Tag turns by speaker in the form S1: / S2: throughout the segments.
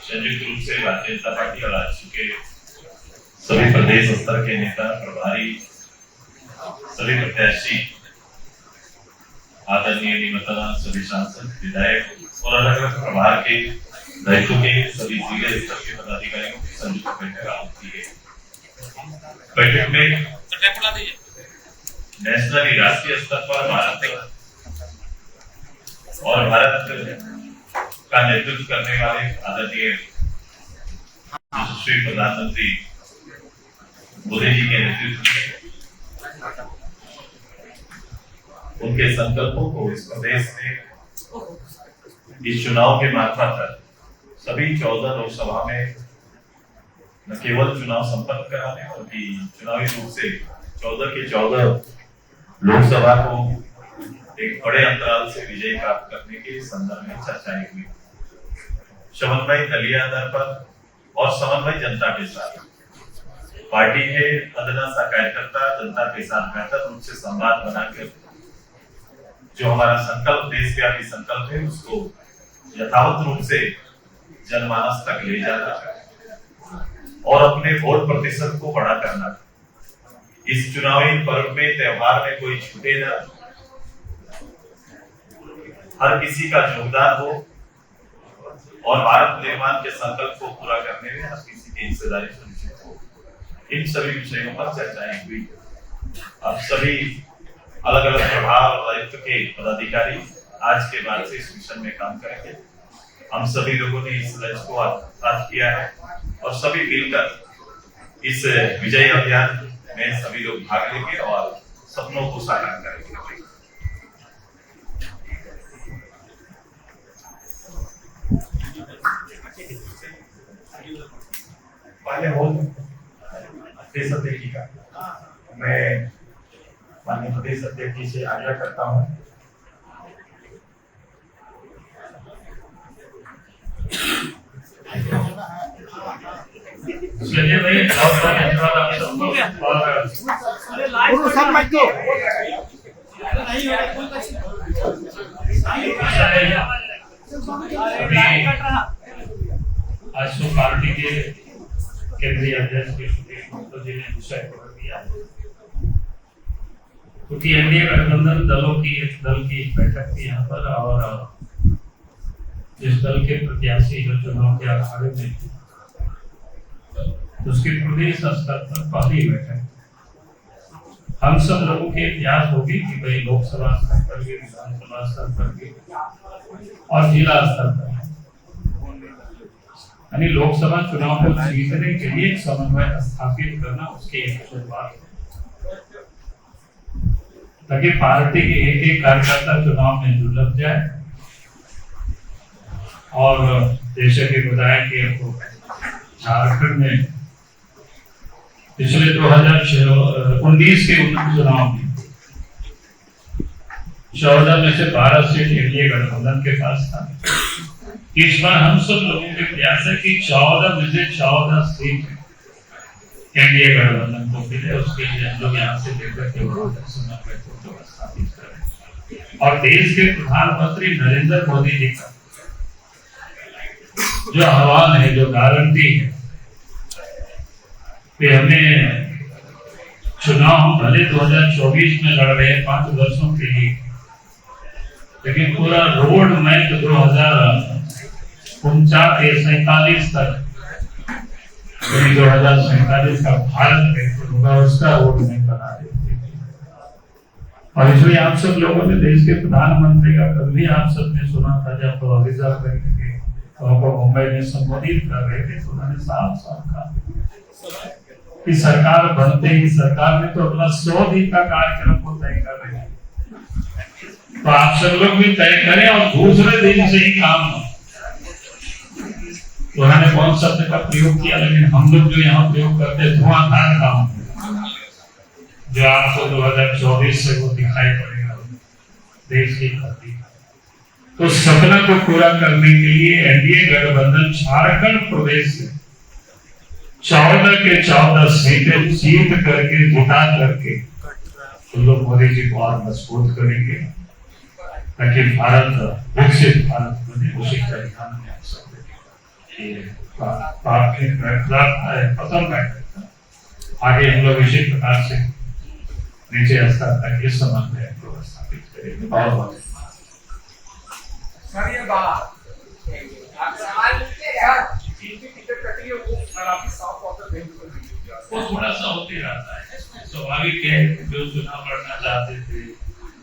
S1: संयुक्त रूप से भारतीय जनता पार्टी और राज्य के सभी प्रदेश स्तर के नेता, प्रभारी, सभी प्रत्याशी, आदरणीय निमंत्रण, सभी सांसद, विधायक और अलग अलग प्रभार के दायित्व के सभी जिले स्तर के पदाधिकारियों की संयुक्त बैठक आयोजित की गई। बैठक में नेशनल राष्ट्रीय स्तर पर भारत का नेतृत्व करने वाले आदरणीय श्री प्रधानमंत्री मोदी जी के नेतृत्व में उनके संकल्पों को इस प्रदेश में इस चुनाव के मार्फत सभी 14 लोकसभा में न केवल चुनाव संपन्न कराने बल्कि चुनावी रूप से 14 के 14 लोकसभा को एक बड़े अंतराल से विजय प्राप्त करने के संदर्भ में चर्चाएं हुई। समन्वय दलीय आधार पर और समन्वय जनता के साथ पार्टी के अदना कार्यकर्ता जनता के साथ बेहतर रूप से संवाद बनाकर जो हमारा संकल्प, देशव्यापी संकल्प है, उसको यथावत रूप से जनमानस तक ले जाना और अपने वोट प्रतिशत को बढ़ा करना। इस चुनावी पर्व में, त्योहार में कोई छूटे ना, हर किसी का योगदान हो और भारत निर्माण के संकल्प को पूरा करने में हर किसी की हिस्सेदारी सुनिश्चित हो। इन सभी विषयों पर चर्चाएं हुई। अब सभी अलग अलग प्रभाव और दायित्व के पदाधिकारी आज के बाद से इस मिशन में काम करेंगे। हम सभी लोगों ने इस लक्ष्य को प्राप्त किया है और सभी मिलकर इस विजय अभियान में सभी लोग भाग लेंगे और सपनों को साकार करेंगे।
S2: पहले हो प्रदेश अध्यक्ष जी का मैं माननीय प्रदेश अध्यक्ष जी से आग्रह करता हूँ
S1: चलिए भाई, बहुत बहुत धन्यवाद आप सबको। और सब मत दो आज तो पार्टी के केंद्रीय अध्यक्ष के सुदेश महतो जी ने विषय पकड़ दिया, क्योंकि एनडीए गठबंधन दलों की एक दल की बैठक थी यहाँ पर और जिस दल के प्रत्याशी जो चुनाव के अखाड़े में उसके प्रदेश स्तर पर पहली बैठक हम सब लोगों की प्रयास होगी कि भाई लोकसभा स्तर पर भी, विधानसभा स्तर पर भी और जिला स्तर पर, यानी लोकसभा चुनाव को जीतने के लिए समन्वय स्थापित करना उसकी एक शुरुआत है, ताकि पार्टी के एक एक कार्यकर्ता चुनाव में जुड़ जाए। और जैसे कि बताया कि झारखंड में पिछले 2019 के चुनाव में 14 में से 12 सीट एनडीए गठबंधन के पास था। इस बार हम सब लोगों के प्रयास है कि 14 में से 14 सीट एनडीए गठबंधन को मिले। उसके लिए हम लोग यहाँ से लेकर के समन्वय को स्थापित करें और देश के प्रधानमंत्री नरेंद्र मोदी जी का जो आह्वान है, जो गारंटी है कि हमें चुनाव भले 2024 में लड़ रहे हैं 5 वर्षों के लिए, लेकिन पूरा रोड मैप 2047 तक 2047 का भारत होगा, उसका रोड मैप बना देते। और इसलिए आप सब लोगों ने देश के प्रधानमंत्री का कल भी आप सबने सुना था जब अविजा करके मुंबई में संबोधित कर रहे थे, तो उन्होंने साफ साफ कहा कि सरकार बनते ही सरकार ने तो अपना 100 दिन का कार्यक्रम को तय कर रहे हैं, तो आप सब लोग भी तय करें और दूसरे दिन से ही काम हो। तो उन्होंने कौन शब्द का प्रयोग किया, लेकिन हम लोग जो यहाँ प्रयोग करते धुआंधार काम जो आपको 2024 से वो दिखाई पड़ेगा देश की धरती। तो सपना को पूरा करने के लिए एनडीए गठबंधन झारखंड प्रदेश से 14 के 14 सीटें जीत करके, जिता करके तो लोग मोदी जी को और मजबूत करेंगे, ताकि भारत विकसित भारत बने। उसी तरीका में
S3: आपके पसंद है। आगे हम लोग इसी प्रकार से नीचे स्तर तक ये समन्वय स्थापित करेंगे। बहुत बहुत
S4: सर ये बात आप सवाल पूछते यार जिनकी टिकट कटी है वो खराबी साफ वाटर देने को
S3: वो थोड़ा सा होते रहता है, स्वाभाविक है। जो चुनाव लड़ना चाहते थे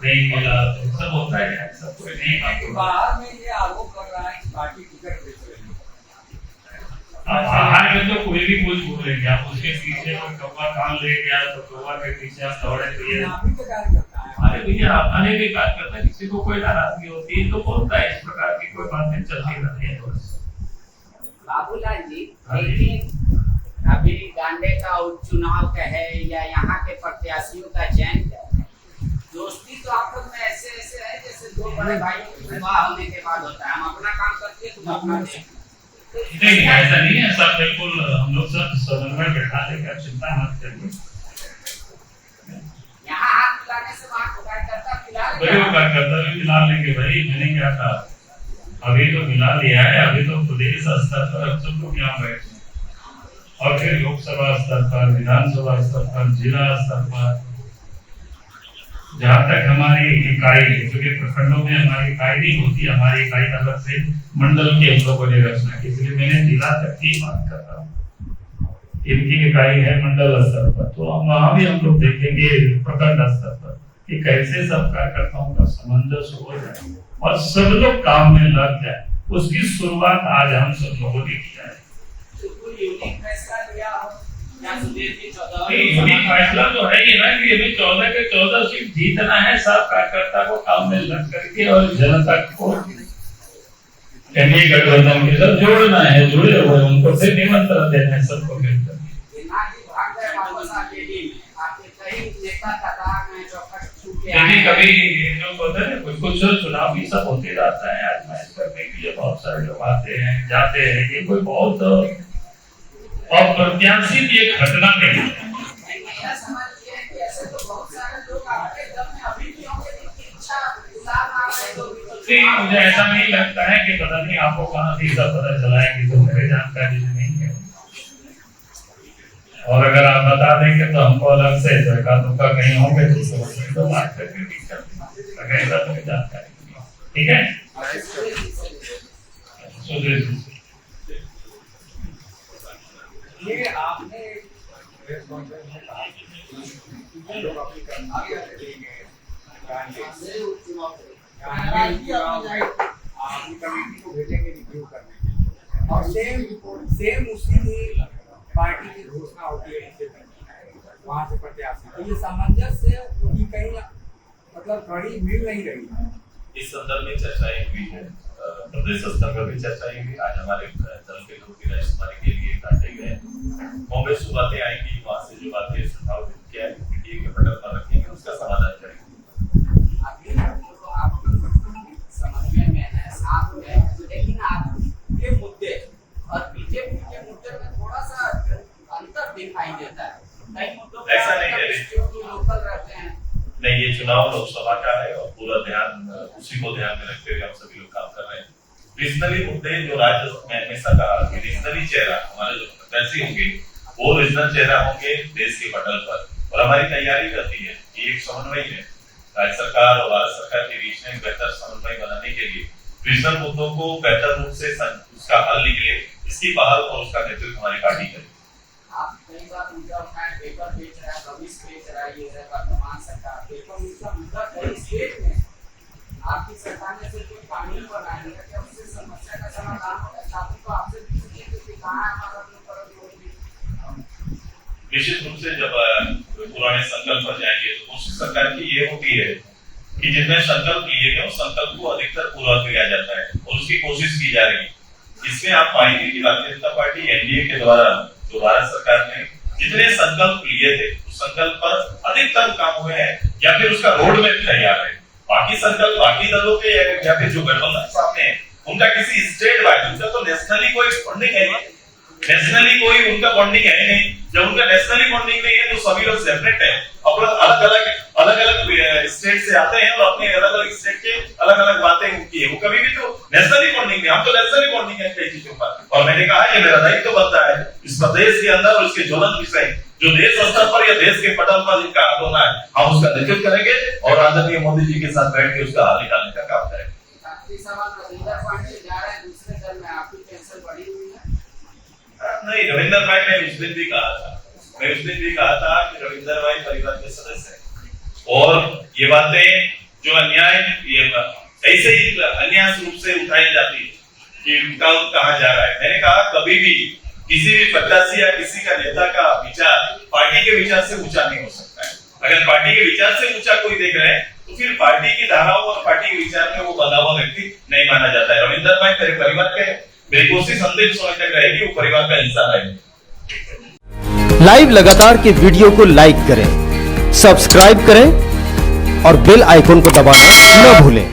S3: नहीं मिला तो सब होता है, सब कोई नहीं बात।
S4: बाहर में ये आरोप कर रहा है कि पार्टी टिकट बेच रही है।
S3: अब बाहर में तो कोई भी कुछ बोलेंगे, आप उसके पीछे कोई कौवा कान ले गया तो कौवा के पीछे आप दौड़े तो
S4: आप ही तो कार्य करता है।
S3: अरे भैया हमारे भी कार्य करता है, किसी को कोई नाराजगी होती है तो बोलता है, इस प्रकार की कोई बातें चलती रहती है।
S5: बाबूलाल जी, लेकिन अभी गांडे का उपचुनाव का है या यहाँ के प्रत्याशियों का चयन है, दोस्ती तो आप लोग में ऐसे ऐसे है जैसे दो बड़े भाई विवाह होने के बाद होता है, हम अपना काम करते हैं तुम अपना देख।
S3: नहीं ऐसा नहीं है, सब बिल्कुल हम लोग सब समन्वय बैठा लेकर चिंता मत करिए।
S5: यहाँ हाथ मिलाने से वहाँ कार्यकर्ता मिला
S3: भाई वो कार्यकर्ता भी मिला लेंगे भाई, मैंने क्या कहा, अभी तो मिला लिया है, अभी तो प्रदेश स्तर पर अब सब लोग यहाँ बैठे और फिर लोकसभा स्तर पर, विधानसभा स्तर पर, जिला स्तर पर, जहाँ तक हमारी इकाई, क्योंकि प्रखंडों में हमारी इकाई नहीं होती, हमारी इकाई अलग से मंडल के हम लोगों ने रचना की, इसलिए मैंने जिला तक की बात कर रहा हूँ। इनकी इकाई है मंडल स्तर पर, तो वहाँ भी हम लोग देखेंगे प्रखंड स्तर पर कि कैसे सब कार्यकर्ताओं का सामंजस्य हो जाए और सब लोग काम में लग जाए। उसकी शुरुआत आज हम सब लोगों ने किया है। फैसला तो है ही ना कि अभी 14 के 14 सीट जीतना है, सब कार्यकर्ता को काम में लग करके और जनता को एनडीए गठबंधन के साथ जोड़ना है, जुड़े हुए उनको फिर निमंत्रण देना है सबको मिलकर। कभी कभी जो होता है कुछ चुनाव भी सब होते रहता है, आजमाइश करने के लिए बहुत सारे लोग आते हैं जाते हैं, ये कोई बहुत अप्रत्याशित ये घटना नहीं है। मुझे ऐसा नहीं लगता है कि पता नहीं आपको कहाँ से सब पता चला है कि तो मेरे जानकारी में नहीं है, और अगर आप बता देंगे तो हमको अलग से धक्का कहीं होंगे तो बात करके तो जानकारी, ठीक है।
S4: ये आपने प्रेस कॉन्फ्रेंस में कहा कि लोग अपनी कर्मचारी देंगे अपनी कमेटी को भेजेंगे रिव्यू करने के लिए, और सेम उसी ही पार्टी की घोषणा होती है वहाँ से प्रत्याशी, तो ये सामंजस्य की कहीं मतलब कड़ी मिल नहीं रही।
S1: इस संदर्भ में चर्चाएं हुई है, प्रदेश स्तर पर भी चर्चाएं हुई। आज हमारे दल के लोग भी राजकुमारी के लिए काटे गए, कांग्रेस की बातें आएंगी, वहाँ से जो बातें सुझाव किया है पीटीए के पटल पर रखेंगे, उसका समाधान करेंगे।
S5: समन्वय में है, साथ में, लेकिन आपके मुद्दे और बीजेपी के मुद्दे में थोड़ा सा अंतर दिखाई देता है। कई मुद्दों पर
S1: ऐसा नहीं है,
S5: लोकल रहते हैं।
S1: नहीं, ये चुनाव लोकसभा का है और पूरा ध्यान उसी को ध्यान में रखते हुए हम सभी लोग काम कर रहे हैं। रीजनली मुद्दे जो राज्य में हमेशा कहा कि रीजनली चेहरा हमारे जो प्रत्याशी होंगे वो रीजनल चेहरा होंगे देश के पटल पर, और हमारी तैयारी रहती है कि एक समन्वय में राज्य सरकार और भारत सरकार के बीच में बेहतर समन्वय बनाने के लिए रीजनल मुद्दों को बेहतर रूप से उसका हल निकले, इसकी पहल और उसका नेतृत्व हमारी पार्टी करेगी।
S5: आप कई बार मुद्दा उठाए, पेपर बेच रहा है, कमीज बेच रहा है, ये है वर्तमान सरकार पेपर मुद्दा मुद्दा कई स्टेट में आपकी सरकार ने सिर्फ एक कानून बनाया है कि उससे समस्या का समाधान होगा। छात्र तो आपसे पूछिए कि कहाँ है हमारा
S1: निश्चित रूप से जब पुराने संकल्प पर जाएंगे तो कोशिश सरकार की ये होती है कि जितने संकल्प लिए गए उस संकल्प को अधिकतर पूरा किया जाता है और उसकी कोशिश की जा रही है। इसमें आप पाएंगे कि भारतीय जनता पार्टी एनडीए के द्वारा जो भारत सरकार ने जितने संकल्प लिए थे उस संकल्प पर अधिकतम काम हुए हैं या फिर उसका रोड मैप तैयार है। बाकी संकल्प बाकी दलों के या फिर जो गठबंधन सामने है उनका किसी स्टेट वाइज, उनका तो नेशनली कोई फंडिंग है, नेशनली कोई उनका बॉन्डिंग है नहीं। जब उनका नेशनली बॉन्डिंग नहीं है तो सभी लोग सेपरेट है, अपना अलग अलग स्टेट से आते हैं और अपने अलग अलग स्टेट के अलग अलग बातें की है। वो कभी भी तो नेशनली बॉन्डिंग नहीं, हम तो नेशनली बॉन्डिंग है कई चीजों पर। और मैंने कहा ये मेरा दायित्व बनता है इस प्रदेश के अंदर और इसके ज्वलंत विषय जो देश स्तर पर या देश के पटल पर जिनका हाथ होना है, हम उसका नेतृत्व करेंगे और आदरणीय मोदी जी के साथ बैठ के उसका हल निकालने का काम करेंगे।
S5: आखिरी सवाल, रविंदर पांडे जा रहे हैं दूसरे दल में, आपकी टेंशन बढ़ी हुई है?
S1: नहीं, रविंदर भाई ने उस दिन भी कहा था, मैं उस दिन भी कहा था कि रविंदर भाई परिवार के सदस्य हैं और ये बातें जो अन्याय ये ऐसे ही अन्याय रूप से उठाई जाती है कि कहाँ जा रहा है। मैंने कहा कभी भी किसी भी प्रत्याशी या किसी का नेता का विचार पार्टी के विचार से ऊंचा नहीं हो सकता है। अगर पार्टी के विचार से ऊंचा कोई देख रहे हैं तो फिर पार्टी की धाराओं और पार्टी के विचार में वो बंधा हुआ व्यक्ति नहीं माना जाता है। रविंदर भाई मेरे परिवार के, मेरी कोशिश अंतिम समय तक रहेगी वो परिवार का हिस्सा रहे।
S6: लाइव लगातार के वीडियो को लाइक करें, सब्सक्राइब करें और बेल आइकन को दबाना न भूलें।